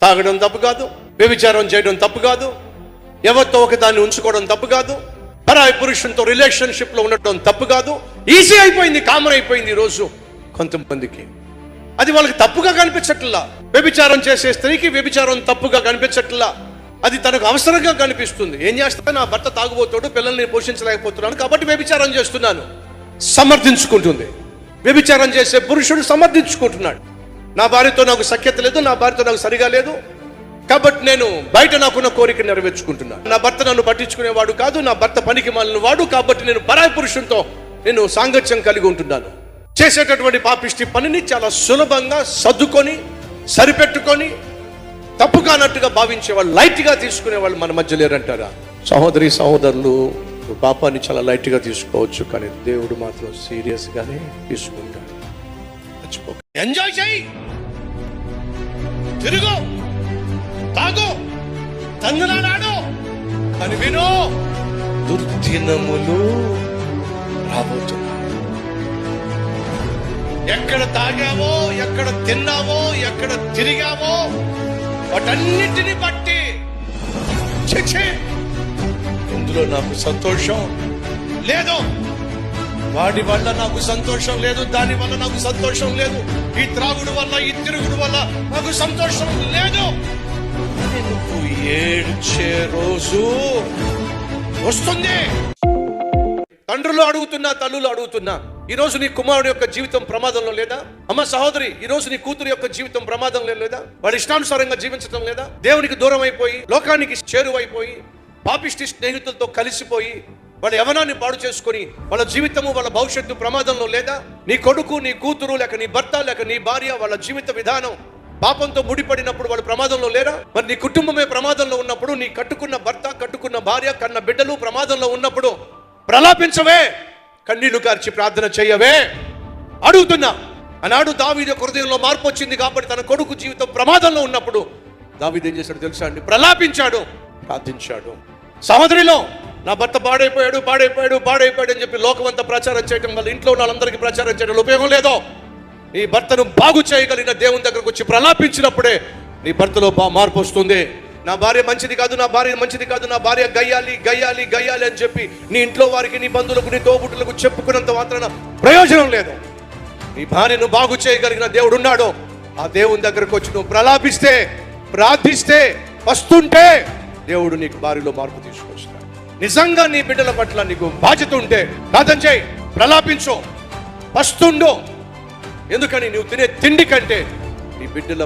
తాగడం తప్పు కాదు, వ్యభిచారం చేయడం తప్పు కాదు, ఎవరితో ఒకదాన్ని ఉంచుకోవడం తప్పు కాదు, పరాయి పురుషునితో రిలేషన్షిప్లో ఉండటం తప్పు కాదు. ఈజీ అయిపోయింది, కామన్ అయిపోయింది ఈరోజు కొంతమందికి. అది వాళ్ళకి తప్పుగా కనిపించట్లా. వ్యభిచారం చేసే స్త్రీకి వ్యభిచారం తప్పుగా కనిపించట్లా, అది తనకు అవసరంగా కనిపిస్తుంది. ఏం చేస్తా, నా భర్త తాగుబోతాడు, పిల్లల్ని పోషించలేకపోతున్నాను కాబట్టి వ్యభిచారం చేస్తున్నాను సమర్థించుకుంటుంది. వ్యభిచారం చేసే పురుషుడు సమర్థించుకుంటున్నాడు. నా భార్యతో నాకు సఖ్యత లేదు, నా భార్యతో నాకు సరిగా లేదు కాబట్టి నేను బయట నాకున్న కోరిక నెరవేర్చుకుంటున్నాను. నా భర్త నన్ను పట్టించుకునేవాడు కాదు, నా భర్త పనికి మాలిన వాడు కాబట్టి నేను పరాయి పురుషునితో నేను సాంగత్యం కలిగి ఉంటున్నాను. చేసేటటువంటి పాపిష్టి పనిని చాలా సులభంగా సర్దుకొని సరిపెట్టుకొని తప్పు కానట్టుగా భావించే వాళ్ళు, లైట్గా తీసుకునే వాళ్ళు మన మధ్య లేరంటారా? సహోదరి సహోదరులు, పాపాన్ని చాలా లైట్గా తీసుకోవచ్చు, కానీ దేవుడు మాత్రం సీరియస్గానే తీసుకుంటాడు. ఎంజాయ్ చేయి, తిరుగు, తాగు, తందనాడు అని వినో, దుర్దినములు రాబోతున్నాయి. ఎక్కడ తాగావో, ఎక్కడ తిన్నావో, ఎక్కడ తిరిగావో వాటన్నిటిని బట్టి ఇందులో నాకు సంతోషం లేదు, వాడి వల్ల నాకు సంతోషం లేదు, దాని వల్ల నాకు సంతోషం లేదు, ఈ త్రాగుడు వల్ల ఈ తిరుగుడు వల్ల నాకు సంతోషం లేదు. నువ్వు ఏడ్చే రోజు వస్తుంది. తండ్రులు అడుగుతున్నా, తల్లులు అడుగుతున్నా, ఈ రోజు నీ కుమారుడు యొక్క జీవితం ప్రమాదంలో లేదా? అమ్మ సహోదరి, ఈ రోజు నీ కూతురు యొక్క జీవితం ప్రమాదంలో లేదా? వాడి ఇష్టానుసారంగా జీవించడం లేదా? దేవునికి దూరం అయిపోయి, లోకానికి చేరువైపోయి, పాపిష్టి స్నేహితులతో కలిసిపోయి వాళ్ళ యవనాన్ని పాడు చేసుకొని వాళ్ళ జీవితము, వాళ్ళ భవిష్యత్తు ప్రమాదంలో లేదా? నీ కొడుకు, నీ కూతురు, లేక నీ భర్త, లేక నీ భార్య, వాళ్ళ జీవిత విధానం పాపంతో ముడిపడినప్పుడు వాళ్ళు ప్రమాదంలో లేరా? మరి నీ కుటుంబమే ప్రమాదంలో ఉన్నప్పుడు, నీ కట్టుకున్న భర్త, కట్టుకున్న భార్య, కన్న బిడ్డలు ప్రమాదంలో ఉన్నప్పుడు ప్రలాపించవే, కన్నీళ్లు కార్చి ప్రార్థన చేయవే? అడుగుతున్నా. ఆనాడు దావీదు హృదయంలో మార్పు వచ్చింది కాబట్టి తన కొడుకు జీవితం ప్రమాదంలో ఉన్నప్పుడు దావీదు ఏం చేశాడు తెలుసా అండి? ప్రలాపించాడు, ప్రార్థించాడు. సహోదరిలో, నా భర్త పాడైపోయాడు అని చెప్పి లోకమంతా ప్రచారం చేయడం వల్ల, ఇంట్లో ఉన్న వాళ్ళందరికీ ప్రచారం చేయడం ఉపయోగం లేదో. నీ భర్తను బాగు చేయగలిగిన దేవుని దగ్గరకు వచ్చి ప్రలాపించినప్పుడే నీ భర్తలో మార్పు వస్తుంది. నా భార్య మంచిది కాదు, నా భార్య మంచిది కాదు, నా భార్య గయ్యాలి అని చెప్పి నీ ఇంట్లో వారికి, నీ బంధువులకు, నీ తోబుట్టులకు చెప్పుకున్నంత మాత్రాన ప్రయోజనం లేదు. నీ భార్యను బాగు చేయగలిగిన దేవుడు ఉన్నాడు. ఆ దేవుని దగ్గరకు వచ్చి నువ్వు ప్రలాపిస్తే, ప్రార్థిస్తే, వస్తుంటే దేవుడు నీకు భార్యలో మార్పు తీసుకొస్తాడు. నిజంగా నీ బిడ్డల పట్ల నీకు బాధ్యత ఉంటే ప్రార్థన చేయి, ప్రలాపించు, వస్తుండు. ఎందుకని? నువ్వు తినే తిండి కంటే నీ బిడ్డల